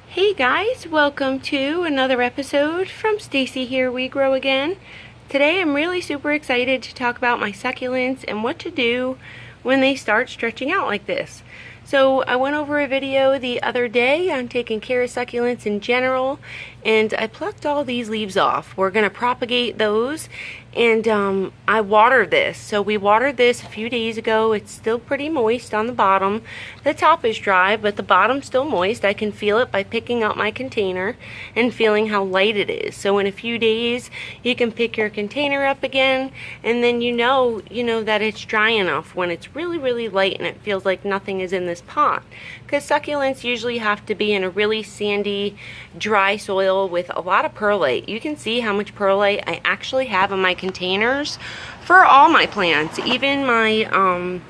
Hey guys, welcome to another episode from Stacy here, We Grow Again. Today I'm really super excited to talk about my succulents and what to do when they start stretching out like this. So I went over a video the other day on taking care of succulents in general, and I plucked all these leaves off. We're going to propagate those, and I watered this. So we watered this a few days ago. It's still pretty moist on the bottom. The top is dry, but the bottom's still moist. I can feel it by picking up my container and feeling how light it is. So in a few days, you can pick your container up again, and then you know that it's dry enough when it's really, really light and it feels like nothing is in this pot. Because succulents usually have to be in a really sandy, dry soil with a lot of perlite. You can see how much perlite I actually have in my containers for all my plants, even my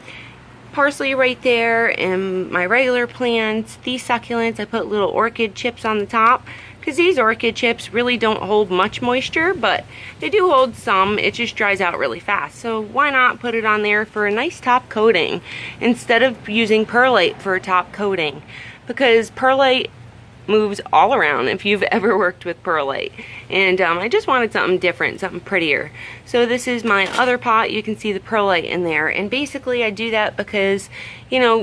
parsley right there and my regular plants. These succulents, I put little orchid chips on the top because these orchid chips really don't hold much moisture, but they do hold some. It just dries out really fast. So why not put it on there for a nice top coating instead of using perlite for a top coating, because perlite moves all around if you've ever worked with perlite. And I just wanted something different, something prettier. So this is my other pot. You can see the perlite in there, and basically I do that because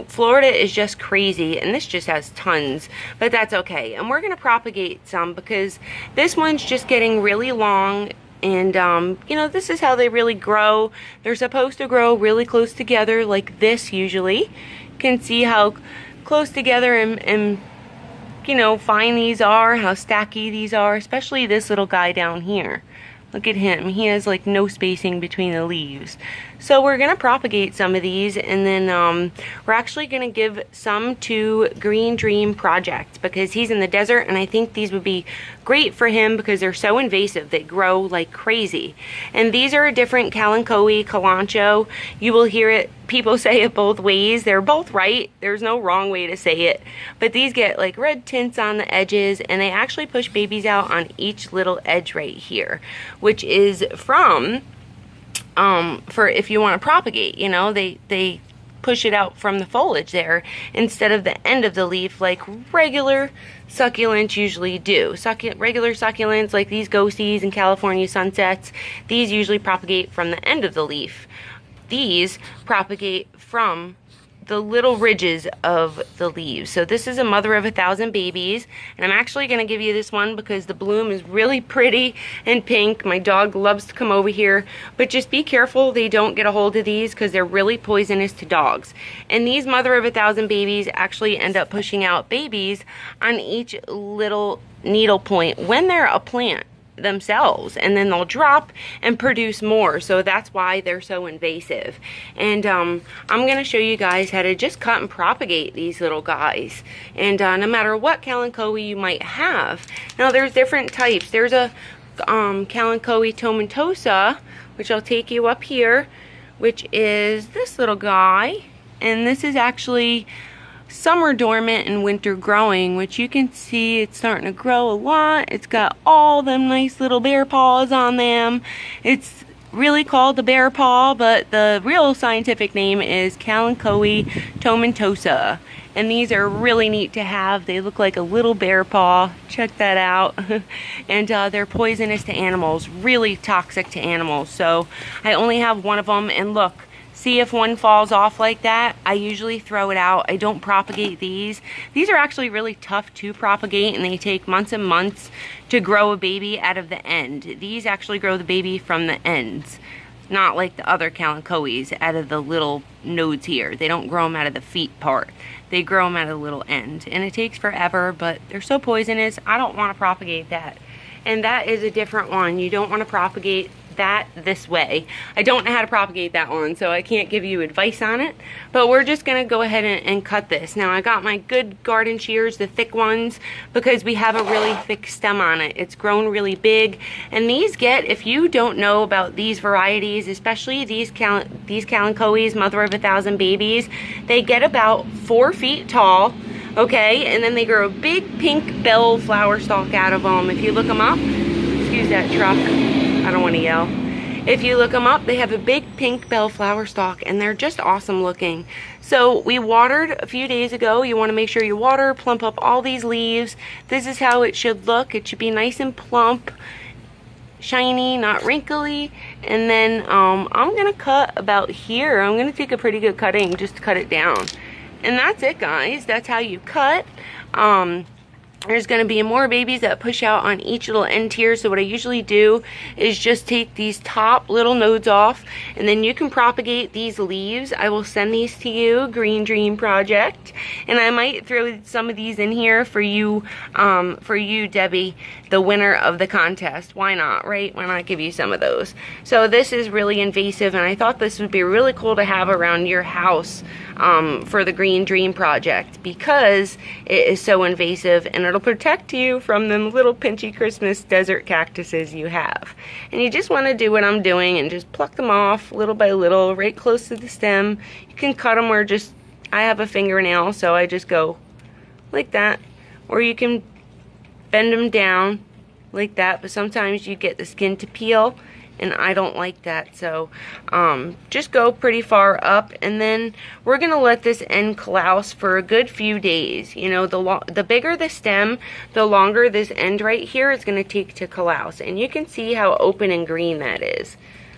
Florida is just crazy and this just has tons, but that's okay. And we're gonna propagate some because this one's just getting really long, and this is how they really grow. They're supposed to grow really close together like this usually. You can see how close together and fine these are, how stacky these are, especially this little guy down here. Look at him. He has like no spacing between the leaves. So we're going to propagate some of these, and then we're actually going to give some to Green Dream Project because he's in the desert, and I think these would be great for him because they're so invasive. They grow like crazy. And these are a different Kalanchoe, Kalancho. You will hear it, people say it both ways. They're both right. There's no wrong way to say it. But these get like red tints on the edges, and they actually push babies out on each little edge right here, which is from for if you want to propagate, they push it out from the foliage there instead of the end of the leaf like regular succulents usually do. Regular succulents like these ghosties and California sunsets, these usually propagate from the end of the leaf. These propagate from the little ridges of the leaves. So this is a mother of 1,000 babies, and I'm actually going to give you this one because the bloom is really pretty and pink. My dog loves to come over here, but just be careful they don't get a hold of these because they're really poisonous to dogs. And these mother of 1,000 babies actually end up pushing out babies on each little needle point when they're a plant themselves, and then they'll drop and produce more. So that's why they're so invasive. And I'm going to show you guys how to just cut and propagate these little guys, and no matter what Kalanchoe you might have. Now there's different types. There's a Kalanchoe tomentosa, which I'll take you up here, which is this little guy, and this is actually summer dormant and winter growing, which you can see it's starting to grow a lot. It's got all them nice little bear paws on them. It's really called the bear paw, but the real scientific name is Kalanchoe tomentosa. And these are really neat to have. They look like a little bear paw. Check that out. And they're poisonous to animals, really toxic to animals. So I only have one of them, and look, see if one falls off like that. I usually throw it out. I don't propagate these. These are actually really tough to propagate, and they take months and months to grow a baby out of the end. These actually grow the baby from the ends, not like the other Kalanchoes out of the little nodes here. They don't grow them out of the feet part. They grow them out of the little end, and it takes forever, but they're so poisonous. I don't want to propagate that. And that is a different one. You don't want to propagate that this way. I don't know how to propagate that one, so I can't give you advice on it, but we're just gonna go ahead and cut this. Now I got my good garden shears, the thick ones, because we have a really thick stem on it. It's grown really big, and these get, if you don't know about these varieties, especially these Kalanchoes, mother of 1,000 babies, they get about 4 feet tall, okay, and then they grow a big pink bell flower stalk out of them. If you look them up, excuse that truck, I don't want to yell. If you look them up, they have a big pink bellflower stalk, and they're just awesome looking. So we watered a few days ago. You want to make sure you water, plump up all these leaves. This is how it should look. It should be nice and plump, shiny, not wrinkly. And then I'm gonna cut about here. I'm gonna take a pretty good cutting just to cut it down. And that's it, guys. That's how you cut. There's going to be more babies that push out on each little end here. So what I usually do is just take these top little nodes off, and then you can propagate these leaves. I will send these to you, Green Dream Project, and I might throw some of these in here for you, Debbie, the winner of the contest. Why not, right? Why not give you some of those? So this is really invasive, and I thought this would be really cool to have around your house for the Green Dream Project, because it is so invasive, and it'll protect you from them little pinchy Christmas desert cactuses you have. And you just want to do what I'm doing and just pluck them off little by little, right close to the stem. You can cut them where just, I have a fingernail, so I just go like that, or you can bend them down like that, but sometimes you get the skin to peel, and I don't like that. So just go pretty far up, and then we're gonna let this end callus for a good few days. You know, the bigger the stem, the longer this end right here is gonna take to callus. And you can see how open and green that is.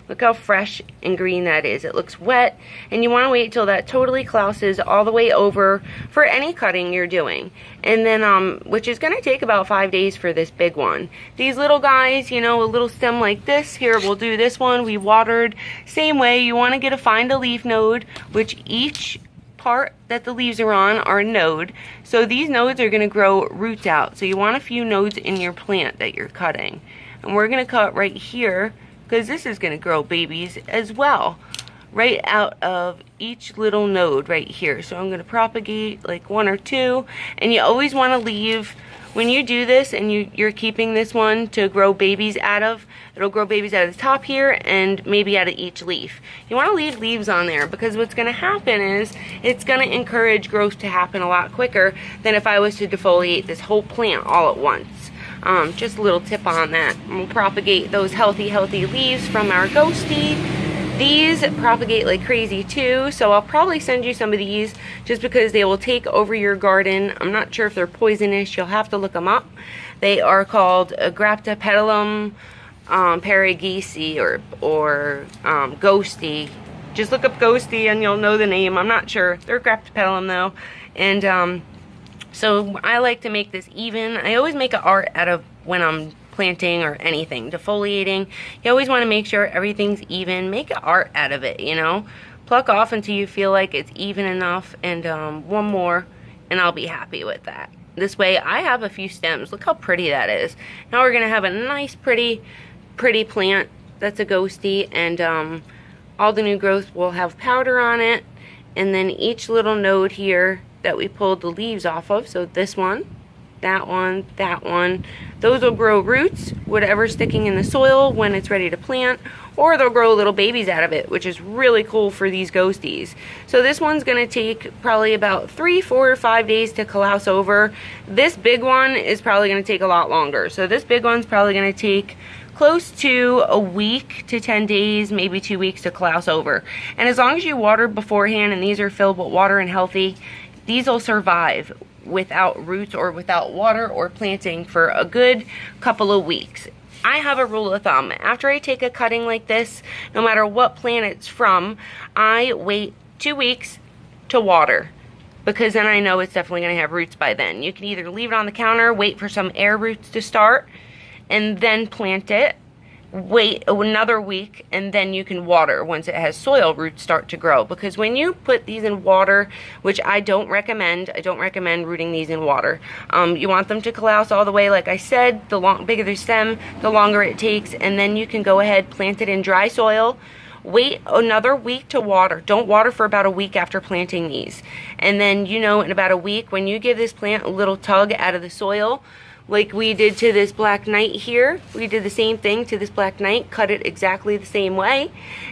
Look how fresh and green that is. It looks wet, and you want to wait till that totally clouses all the way over for any cutting you're doing. And then, which is going to take about 5 days for this big one. These little guys, you know, a little stem like this, here, we'll do this one. We watered, same way. You want to find a leaf node, which each part that the leaves are on are a node. So these nodes are going to grow roots out. So you want a few nodes in your plant that you're cutting. And we're going to cut right here, because this is going to grow babies as well, right out of each little node right here. So I'm going to propagate like 1 or 2, and you always want to leave, when you do this and you're keeping this one to grow babies out of, it'll grow babies out of the top here and maybe out of each leaf. You want to leave leaves on there, because what's going to happen is it's going to encourage growth to happen a lot quicker than if I was to defoliate this whole plant all at once. Just a little tip on that. We'll propagate those healthy leaves from our ghostie. These propagate like crazy too, so I'll probably send you some of these just because they will take over your garden. I'm not sure if they're poisonous. You'll have to look them up. They are called Graptopetalum paragesi or ghostie. Just look up ghostie and you'll know the name. I'm not sure. They're Graptopetalum though. And so I like to make this even. I always make an art out of when I'm planting or anything, defoliating. You always want to make sure everything's even. Make an art out of it, you know. Pluck off until you feel like it's even enough, and one more, and I'll be happy with that. This way, I have a few stems. Look how pretty that is. Now we're gonna have a nice, pretty plant. That's a ghostie, and all the new growth will have powder on it, and then each little node here that we pulled the leaves off of, so this one, that one, those will grow roots, whatever's sticking in the soil when it's ready to plant, or they'll grow little babies out of it, which is really cool for these ghosties. So this one's gonna take probably about 3, 4, or 5 days to callus over. This big one is probably gonna take a lot longer. So this big one's probably gonna take close to a week to 10 days, maybe 2 weeks to callus over. And as long as you water beforehand, and these are filled with water and healthy, these will survive without roots or without water or planting for a good couple of weeks. I have a rule of thumb. After I take a cutting like this, no matter what plant it's from, I wait 2 weeks to water, because then I know it's definitely going to have roots by then. You can either leave it on the counter, wait for some air roots to start, and then plant it. Wait another week, and then you can water once it has soil roots start to grow. Because when you put these in water, which I don't recommend rooting these in water. You want them to callus all the way, like I said. The bigger the stem, the longer it takes, and then you can go ahead, plant it in dry soil. Wait another week to water. Don't water for about a week after planting these. And then, you know, in about a week, when you give this plant a little tug out of the soil, like we did to this black knight here, we did the same thing to this black knight, cut it exactly the same way,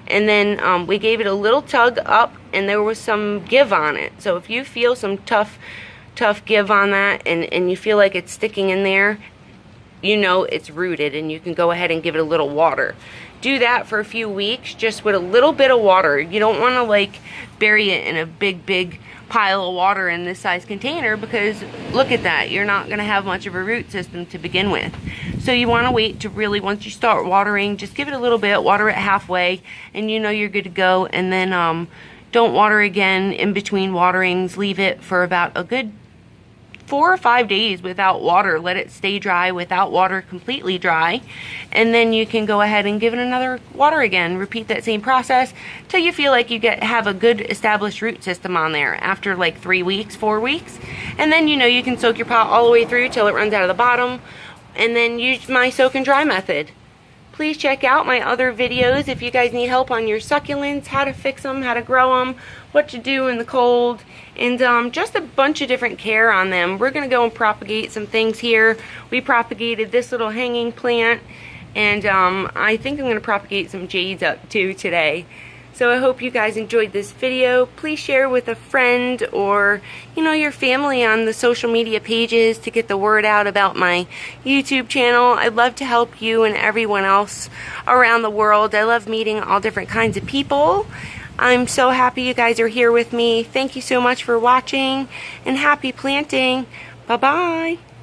and then we gave it a little tug up, and there was some give on it. So if you feel some tough give on that, and you feel like it's sticking in there, you know it's rooted, and you can go ahead and give it a little water. do that for a few weeks just with a little bit of water. You don't want to like bury it in a big pile of water in this size container, because look at that, you're not going to have much of a root system to begin with. So you want to wait to really, once you start watering, just give it a little bit, water it halfway, and you know you're good to go. And then don't water again in between waterings. Leave it for about a good 4 or 5 days without water. Let it stay dry without water, completely dry, and then you can go ahead and give it another water again. Repeat that same process till you feel like you have a good established root system on there after like 3 weeks, 4 weeks. And then you know you can soak your pot all the way through till it runs out of the bottom, and then use my soak and dry method. Please check out my other videos if you guys need help on your succulents, how to fix them, how to grow them, what to do in the cold, and just a bunch of different care on them. We're going to go and propagate some things here. We propagated this little hanging plant, and I think I'm going to propagate some jades up too today. So I hope you guys enjoyed this video. Please share with a friend or, you know, your family on the social media pages to get the word out about my YouTube channel. I'd love to help you and everyone else around the world. I love meeting all different kinds of people. I'm so happy you guys are here with me. Thank you so much for watching, and happy planting. Bye-bye.